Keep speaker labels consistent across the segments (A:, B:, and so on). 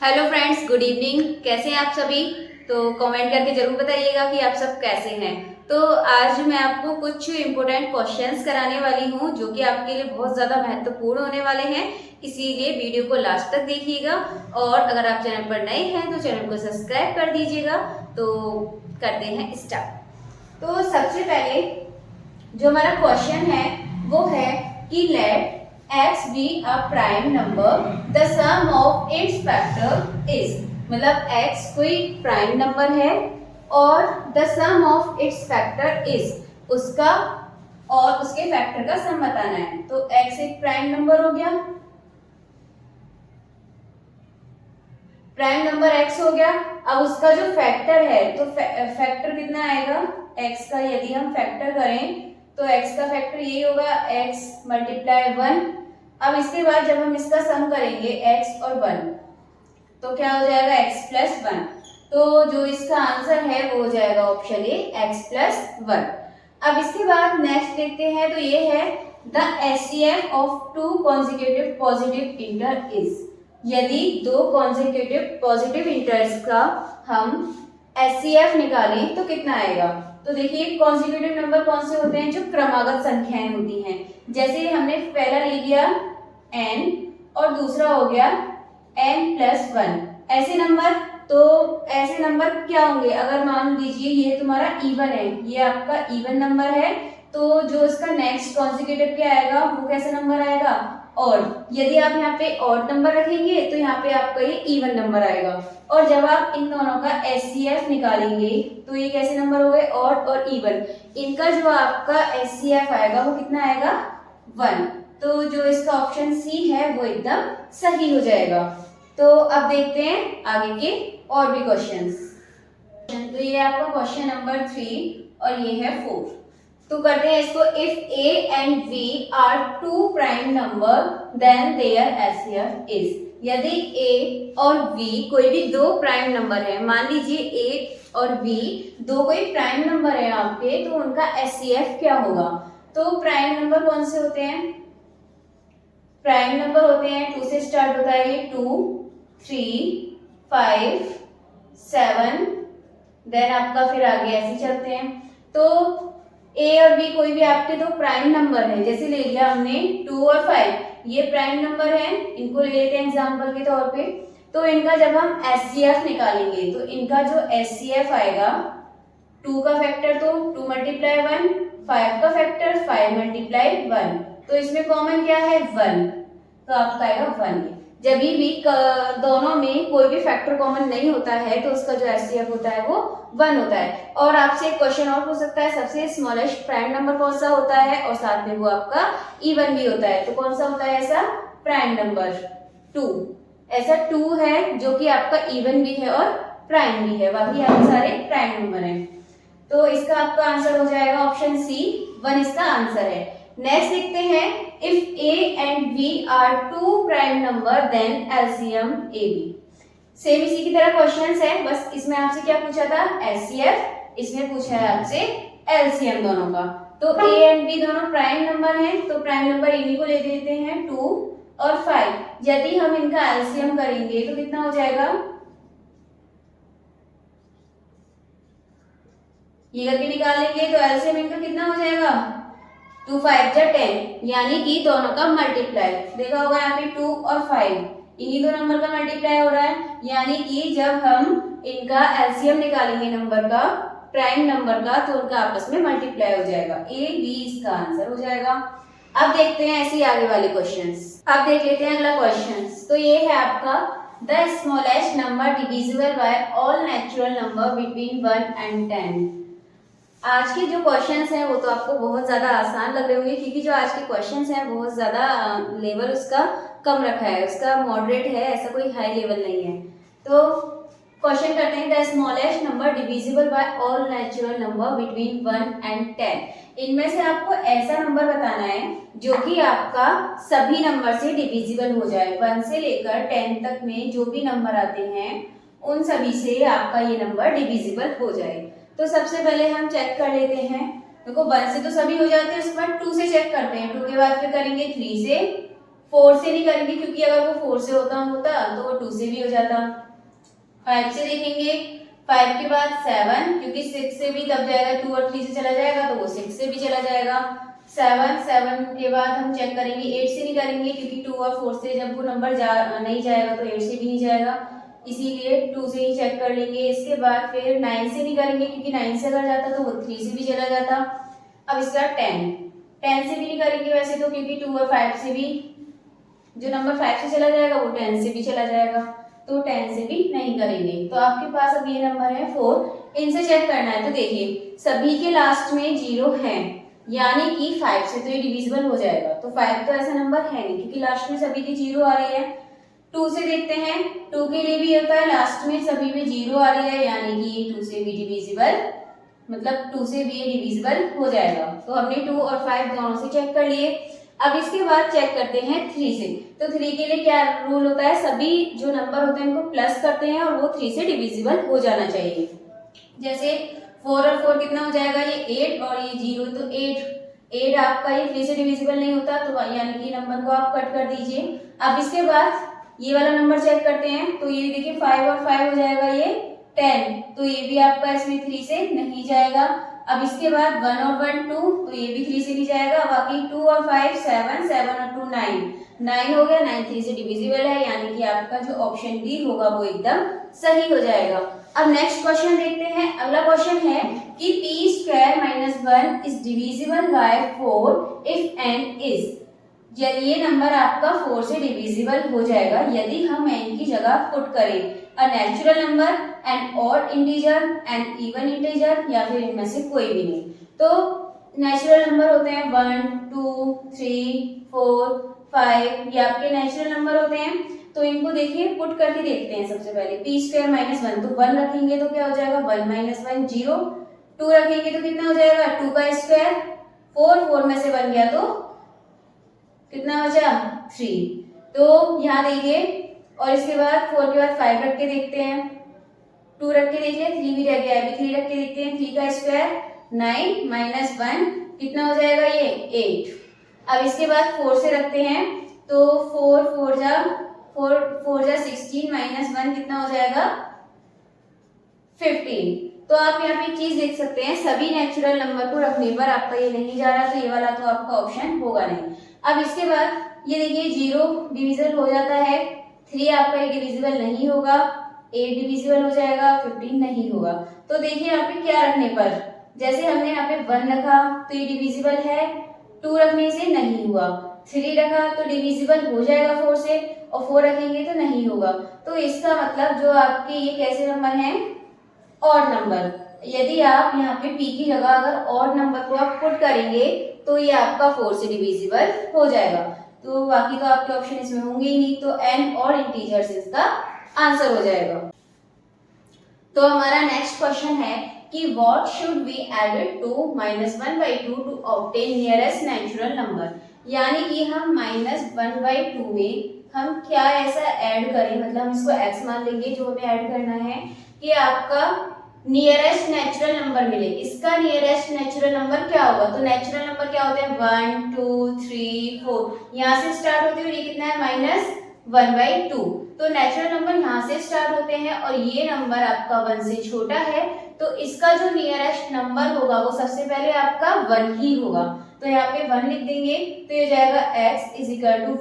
A: Hello friends, good evening. कैसे हैं आप सभी? तो कमेंट करके जरूर बताइएगा कि आप सब कैसे हैं। तो आज मैं आपको कुछ इम्पोर्टेंट क्वेश्चंस कराने वाली हूं जो कि आपके लिए बहुत ज़्यादा महत्वपूर्ण होने वाले हैं, इसीलिए वीडियो को लास्ट तक देखिएगा। और अगर आप चैनल पर नए हैं तो चैनल को सब्सक्राइब कर दीजिएगा। तो करते हैं स्टार्ट। तो सबसे पहले जो हमारा क्वेश्चन है वो है कि late x be a prime number, the sum of its factor is, मतलब x कोई प्राइम नंबर है और the sum of its factor is, उसका और उसके फैक्टर का सम बताना है। तो x एक प्राइम नंबर हो गया, प्राइम नंबर x हो गया। अब उसका जो फैक्टर है तो फैक्टर कितना आएगा x का, यदि हम फैक्टर करें तो x का फैक्टर यही होगा x मल्टीप्लाई 1। अब इसके बाद जब हम इसका सम करेंगे x और 1 तो क्या हो जाएगा x प्लस 1। तो जो इसका आंसर है वो हो जाएगा ऑप्शन ए x प्लस 1। अब इसके बाद नेक्स्ट देखते हैं, तो ये है the HCF of two consecutive positive inter is, यदि दो कॉन्जिक्यूटिव पॉजिटिव इंटर्स का हम HCF निकालें तो कितना आएगा। तो देखिए कॉन्जिक्यूटिव नंबर कौन से होते हैं, जो क्रमागत संख्याएं होती हैं। जैसे हमने पहला ले लिया n और दूसरा हो गया n प्लस 1, ऐसे नंबर क्या होंगे। अगर मान लीजिए ये तुम्हारा इवन है, ये आपका इवन नंबर है, तो जो इसका नेक्स्ट कॉन्जिक्यूटिव क्या आएगा वो कैसा नंबर आएगा। और यदि आप यहाँ पे ऑड नंबर रखेंगे तो यहाँ पे आपका ये इवन नंबर आएगा। और जब आप इन दोनों का HCF निकालेंगे तो ये कैसे नंबर हो गए, ऑड और इवन। इनका जो आपका HCF आएगा वो कितना आएगा 1। तो जो इसका ऑप्शन सी है वो एकदम सही हो जाएगा। तो अब देखते हैं आगे के और भी क्वेश्चंस। तो ये आपका क्वेश्चन नंबर 3 और ये है 4। तो करते हैं इसको। If a and v are two prime number then their HCF is, यदि a और v कोई भी दो प्राइम नंबर है, मान लीजिए a और v दो कोई प्राइम नंबर है आपके, तो उनका HCF क्या होगा। तो प्राइम नंबर कौन से होते हैं, प्राइम नंबर होते हैं 2 से स्टार्ट होता है ये 2 3 5 7, देन आपका फिर आगे ऐसे चलते हैं। तो a और b कोई भी आपके दो प्राइम नंबर है, जैसे ले लिया हमने 2 और 5, ये प्राइम नंबर है, इनको ले लेते हैं एग्जांपल के तौर पे। तो इनका जब हम HCF निकालेंगे तो इनका जो HCF आएगा 2 का फैक्टर तो 2 मल्टीप्लाई 1, 5 का फैक्टर 5 मल्टीप्लाई 1, तो इसमें कॉमन क्या है 1, तो आपका आएगा 1। जब भी दोनों में कोई भी फैक्टर कॉमन नहीं होता है तो उसका जो HCF होता है वो 1 होता है। और आपसे एक क्वेश्चन और पूछ सकता है, सबसे स्मॉलेस्ट प्राइम नंबर कौन सा होता है, और साथ में वो आपका इवन भी होता है। तो कौन सा होता है ऐसा प्राइम नंबर 2, ऐसा 2 है जो कि आपका इवन भी है और प्राइम भी है, बाकी आपके सारे प्राइम नंबर हैं। तो इसका आपका आंसर हो जाएगा ऑप्शन सी 1, इसका आंसर है। नेक्स्ट देखते हैं, if a and v are two prime number then LCM AB। Same इसी की तरह क्वेश्चंस है, बस इसमें आपसे क्या पूछा था HCF, इसमें पूछा है आपसे LCM दोनों का। तो a and b दोनों प्राइम नंबर हैं, तो प्राइम नंबर इन्हीं को ले देते हैं 2 और 5। यदि हम इनका LCM करेंगे तो कितना हो जाएगा, ये करके निकालेंगे तो LCM इनका कितना हो जाएगा 2 5 जा 10, यानी कि दोनों का मल्टीप्लाई। देखा होगा यहाँ पे 2 और 5 इन्हीं दो नंबर का मल्टीप्लाई हो रहा है, यानी कि जब हम इनका LCM निकालेंगे नंबर का, प्राइम नंबर का, तो उनका आपस में मल्टीप्लाई हो जाएगा। A B इसका आंसर हो जाएगा। अब देखते हैं ऐसे आगे वाले क्वेश्चंस। अब देख लेते हैं अगला क्वेश्चन। तो ये है आपका the smallest number divisible by all natural number between 1 and 10। आज के जो क्वेश्चंस हैं वो तो आपको बहुत ज़्यादा आसान लग रहे होंगे, क्योंकि जो आज के क्वेश्चंस हैं बहुत ज़्यादा लेवल उसका कम रखा है, उसका मॉडरेट है, ऐसा कोई हाई लेवल नहीं है। तो क्वेश्चन करते हैं, the smallest number divisible by all natural number between 1 and 10। इनमें से आपको ऐसा नंबर बताना है जो कि आपका सभी नंबर से डिविजिबल हो जाए। 1 से लेकर 10 तक में जो भी नंबर आते हैं उन सभी से आपका ये नंबर डिविजिबल हो जाए। तो सबसे पहले हम चेक कर लेते हैं, देखो 1 से तो सभी हो जाते हैं, उसके बाद 2 से चेक करते हैं, 2 के बाद फिर करेंगे 3 से, 4 से नहीं करेंगे क्योंकि अगर वो 4 से होता तो वो 2 से भी हो जाता। 5 से देखेंगे, 5 के बाद 7 क्योंकि 6 से भी तब जाएगा, 2 और 3 से चला जाएगा तो वो 6 से भी चला जाएगा। 7 के बाद हम चेक करेंगे, 8 से नहीं करेंगे क्योंकि 2 और 4 से जब वो नंबर नहीं जाएगा तो 8 से भी नहीं जाएगा, इसीलिए 2 से ही चेक कर लेंगे। इसके बाद फिर 9 से नहीं करेंगे क्योंकि 9 से अगर जाता तो वो 3 से भी चला जाता। अब इसका 10 से भी नहीं करेंगे वैसे तो क्योंकि 2 और 5 से भी, जो नंबर 5 से चला जाएगा वो 10 से भी चला जाएगा, तो 10 से भी नहीं करेंगे। तो आपके पास अब ये नंबर है 4, इनसे चेक करना है। तो देखिए सभी के लास्ट में 0 है, यानी कि 5 से तो ये डिविजिबल हो जाएगा, तो 5 तो ऐसा नंबर है नहीं क्योंकि लास्ट में सभी की 0 आ रही है। 2 से देखते हैं, 2 के लिए भी होता है लास्ट में सभी में 0 आ रही है, यानी कि ये 2 से भी डिविजिबल, मतलब 2 से भी ये डिविजिबल हो जाएगा। तो हमने 2 और 5 दोनों से चेक कर लिए। अब इसके बाद चेक करते हैं 3 से। तो 3 के लिए क्या रूल होता है, सभी जो नंबर होते हैं उनको प्लस करते हैं और वो 3 से डिविजिबल हो जाना चाहिए। जैसे 4 और 4 कितना हो जाएगा, ये 8 और ये 0, तो 8 आपका ये 3 से डिविजिबल नहीं होता, तो यानी कि नंबर को आप कट कर दीजिए। अब इसके बाद ये वाला नंबर चेक करते हैं, तो ये देखिए 5 और 5 हो जाएगा ये 10, तो ये भी आपका इसमें 3 से नहीं जाएगा। अब इसके बाद 1 और 1 2, तो ये भी 3 से नहीं जाएगा। बाकी 2 और 5 7, 7 और 2 9 हो गया, 9 3 से डिविजिबल है, यानी कि आपका जो ऑप्शन डी होगा वो एकदम सही हो जाएगा। अब नेक्स्ट क्वेश्चन देखते हैं। अगला क्वेश्चन है कि p² - 1 is divisible by 4 if n is, ये नंबर आपका 4 से डिविजिबल हो जाएगा यदि हम n की जगह पुट करें a natural number, an odd integer, an even integer, या फिर इनमें से कोई भी नहीं। तो नेचुरल नंबर होते हैं 1 2 3 4 5, ये आपके नेचुरल नंबर होते हैं। तो इनको देखिए पुट करके देखते हैं। सबसे पहले p² - 1, तो 1 रखेंगे तो क्या हो जाएगा, 1 - 1 0, 2 रखेंगे तो कितना हो जाएगा 2 का स्क्वायर, 4 में से 1 गया तो कितना बचा 3, तो यहाँ देखिए। और इसके बाद 4 के बाद 5 रख के देखते हैं, 2 रख के देखिए, 3 भी रह गया, अभी 3 रख के देखते हैं, 3 का स्क्वायर 9 - 1 कितना हो जाएगा ये 8। अब इसके बाद 4 से रखते हैं, तो 4 4 जा 16 - 1 कितना हो जाएगा 15। तो आप यहाँ पे एक चीज देख सकते हैं, सभी नेचुरल नंबर को रखने पर आपका ये नहीं जा रहा, तो ये वाला तो आपका ऑप्शन होगा नहीं। अब इसके बाद ये देखिए 0 डिविजिबल हो जाता है, 3 आपका ये डिविजिबल नहीं होगा, 8 डिविजिबल हो जाएगा, 15 नहीं होगा। तो देखिए यहाँ पे क्या रखने पर, जैसे हमने यहाँ पे 1 रखा तो ये डिविजिबल है, 2 रखने से नहीं हुआ, 3 रखा तो डिविजिबल हो जाएगा 4 से, और 4 रखेंगे तो नहीं होगा। तो इसका मतलब जो आपके ये कैसे नंबर हैं, ऑड नंबर। यदि आप यहाँ पे p की जगह अगर ऑड नंबर को आप पुट करेंगे तो ये आपका 4 से डिविजिबल हो जाएगा। तो बाकी तो आपके ऑप्शन इसमें होंगे ही नहीं, तो n और इंटीजर्स इसका आंसर हो जाएगा। तो हमारा नेक्स्ट क्वेश्चन है कि what should be added to -1/2 to obtain nearest natural number, यानी कि हम -1/2 में हम क्या ऐसा ऐड करें, मतलब हम इसको x मान लेंगे जो हमें ऐड करना है कि आपका नियरेस्ट नेचुरल नंबर मिले। इसका नियरेस्ट नेचुरल नंबर क्या होगा, तो नेचुरल नंबर क्या होते हैं 1 2 3 4, यहाँ से स्टार्ट होते हुए ये कितना है -1/2, तो नेचुरल नंबर यहाँ से स्टार्ट होते हैं और ये नंबर आपका 1 से छोटा है, तो इसका जो नियरेस्ट नंबर होगा वो सबसे पहले आपका 1 ही होगा। तो यहाँ पे 1 लिख देंगे, तो ये जाएगा x =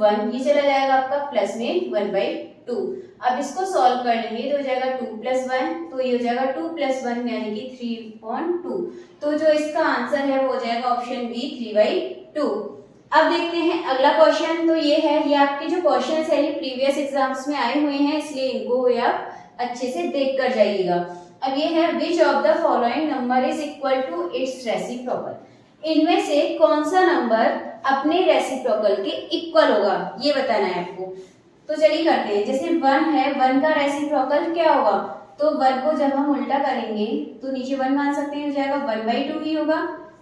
A: 1, ये चला जाएगा आपका प्लस में 1/2। अब इसको सॉल्व कर लेंगे तो हो जाएगा 2 + 1, तो ये हो जाएगा 2 + 1 यानी कि 3/2। तो जो इसका आंसर है वो हो जाएगा ऑप्शन बी 3/2। अब देखते हैं अगला क्वेश्चन। तो ये है, ये आपके जो क्वेश्चंस है ये प्रीवियस एग्जाम्स में आए हुए हैं, इसलिए इनको आप अच्छे से देख कर जाइएगा। अब ये है which of the following number is equal to its reciprocal, इनमें से कौन सा नंबर अपने रेसिप्रोकल के इक्वल होगा ये बताना है आपको। तो चलिए करते हैं। जैसे 1 है, 1 का रेसिप्रोकल क्या होगा, तो 1 को जब हम उल्टा करेंगे तो नीचे 1 मान सकते हैं, हो जाएगा 1/2 ही होगा।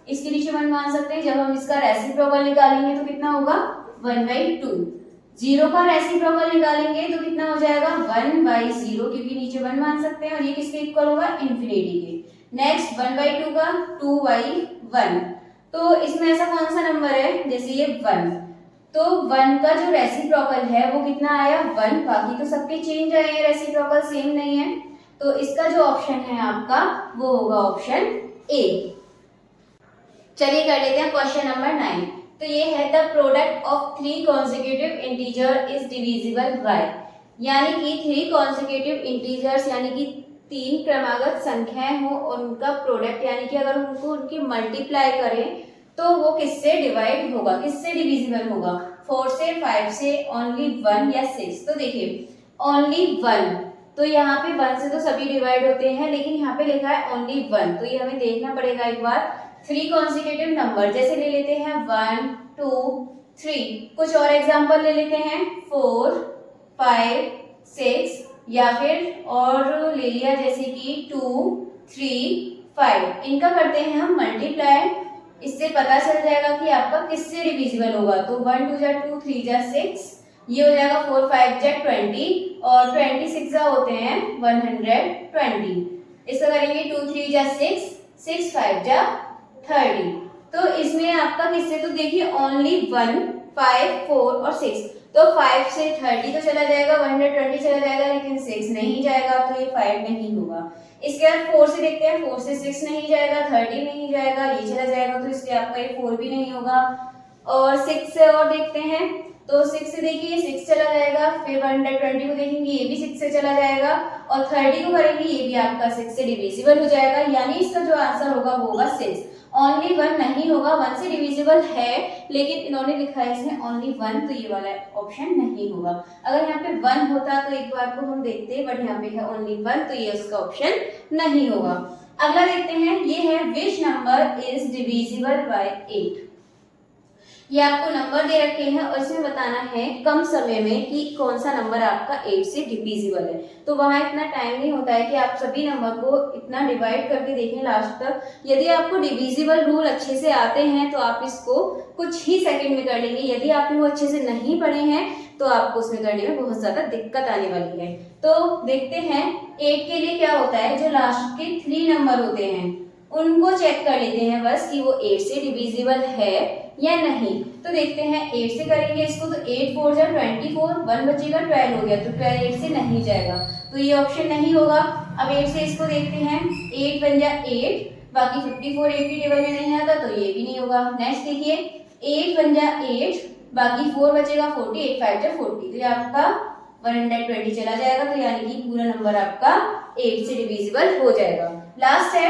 A: इसके नीचे 1 मान सकते हैं, जब हम इसका रेसिप्रोकल निकालेंगे तो कितना होगा 1/2। 0 का रेसिप्रोकल निकालेंगे तो कितना हो जाएगा 1/0, क्योंकि नीचे 1 मान सकते हैं और ये किसके इक्वल होगा इंफिनिटी के। नेक्स्ट 1/2 का 2/1, तो इसमें ऐसा कौन सा नंबर है, जैसे ये 1, तो 1 का जो रेसिप्रोकल है वो कितना आया 1, बाकी तो सबके चेंज आए हैं, रेसिप्रोकल सेम नहीं है, तो इसका जो ऑप्शन है आपका वो होगा ऑप्शन ए। चलिए कर लेते हैं क्वेश्चन नंबर 9। तो ये है the product of 3 consecutive integer is divisible by, यानी कि 3 कॉन्सेक्यूटिव इंटीजर्स यानी कि 3 क्रमागत संख्याएं हो उनका प्रोडक्ट, यानी कि अगर उनको उनकी मल्टीप्लाई करें तो वो किससे डिवाइड होगा, किससे डिविजिबल होगा, 4 से, 5 से, ओनली 1 या 6। तो देखिए ओनली 1, तो यहाँ पे 1 से तो सभी डिवाइड होते हैं, लेकिन यहाँ पे लिखा है ओनली 1, तो ये हमें देखना पड़ेगा एक बार। 3 कॉन्सेक्यूटिव नंबर जैसे ले लेते हैं 1 2 3, कुछ और एग्जांपल ले लेते हैं 4 5 6, या फिर और ले लिया जैसे कि 2 3 5, इनका करते हैं हम मल्टीप्लाई, इससे पता चल जाएगा कि आपका किससे डिविजिबल होगा। तो 1 2 जा 2, 3 जा 6, ये हो जाएगा 4 5 जा 20 और 26 जा होते हैं 120। इसका करेंगे 2 3 जा 6, 6 5 जा 30। तो इसमें आपका किससे, तो देखिए ओनली 1 5 4 और 6, तो 5 से 30 तो चला जाएगा, 120 चला जाएगा, लेकिन 6 नहीं जाएगा, तो ये 5 नहीं होगा। इसके बाद 4 से देखते हैं, 4 से 6 नहीं जाएगा, 30 नहीं जाएगा, ये चला जाएगा, तो इसलिए आपका ये 4 भी नहीं होगा। और 6 से और देखते हैं, तो 6 से देखिए 6 चला जाएगा, फिर 120 को देखेंगे ये भी 6 से चला जाएगा, और 30 को करेंगे ये भी आपका 6 से डिविजिबल हो जाएगा, यानी इसका जो आंसर होगा वो होगा 6। ओनली 1 नहीं होगा, 1 से डिविजिबल है, लेकिन इन्होंने लिखा है इसमें ओनली 1, तो ये वाला ऑप्शन नहीं होगा। अगर यहाँ पे 1 होता तो एक बार को हम देखते, बट यहाँ पे है ओनली 1, तो ये उसका ऑप्शन नहीं होगा। अगला देखते हैं, ये है which number is divisible by 8। ये आपको नंबर दे रखे हैं और इसमें बताना है कम समय में कि कौन सा नंबर आपका 8 से डिविजिबल है। तो वहाँ इतना टाइम नहीं होता है कि आप सभी नंबर को इतना डिवाइड करके देखें लास्ट तक। यदि आपको डिविजिबल रूल अच्छे से आते हैं तो आप इसको कुछ ही सेकंड में कर लेंगे। यदि आपने वो अच्छे से नहीं पढ़े हैं तो आपको उसमें करने में बहुत ज्यादा दिक्कत आने वाली है। तो देखते हैं 8 के लिए क्या होता है, जो लास्ट के 3 नंबर होते हैं उनको चेक कर लेते हैं बस कि वो 8 से डिविजिबल है या नहीं। तो देखते हैं 8 से करेंगे इसको, तो 8 4 जा 24, 1 बचेगा 12 हो गया, तो 12 8 से नहीं जाएगा, तो ये ऑप्शन नहीं होगा। अब 8 से इसको देखते हैं, 8 1 जा 8, बाकी 54 8 की टेबल में नहीं आता, तो ये भी नहीं होगा। नेक्स्ट देखिए 8 1 जा 8, बाकी 4 बचेगा 40, 8 5 जा 40, तो ये आपका 120 चला जाएगा, तो यानी कि पूरा नंबर आपका 8 से डिविजिबल हो जाएगा। लास्ट है,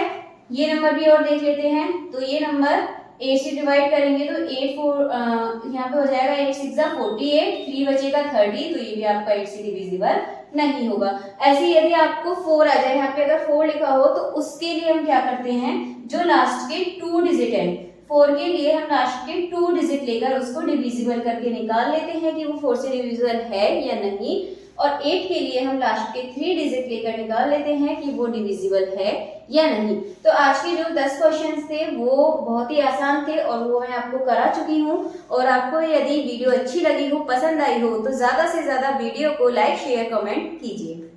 A: ये नंबर भी और देख लेते हैं। तो ये नंबर 8 से डिवाइड करेंगे तो 8 4 यहाँ पे हो जाएगा 8 6 जा 48, 3 बचेगा 30, तो ये भी आपका 8 से डिविजिबल नहीं होगा। ऐसे यदि आपको 4 आ जाए, यहाँ पे अगर 4 लिखा हो तो उसके लिए हम क्या करते हैं, जो लास्ट के 2 डिजिट है 4 के लिए हम लास्ट के 2 डिजिट लेकर उसको डिविजिबल करके निकाल लेते हैं कि वो 4 से डिविजिबल है या नहीं, और 8 के लिए हम लास्ट के 3 डिजिट लेकर निकाल लेते हैं कि वो डिविजिबल है या नहीं। तो आज के जो 10 क्वेश्चंस थे वो बहुत ही आसान थे और वो मैं आपको करा चुकी हूँ। और आपको यदि वीडियो अच्छी लगी हो, पसंद आई हो, तो ज़्यादा से ज़्यादा वीडियो को लाइक शेयर कमेंट कीजिए।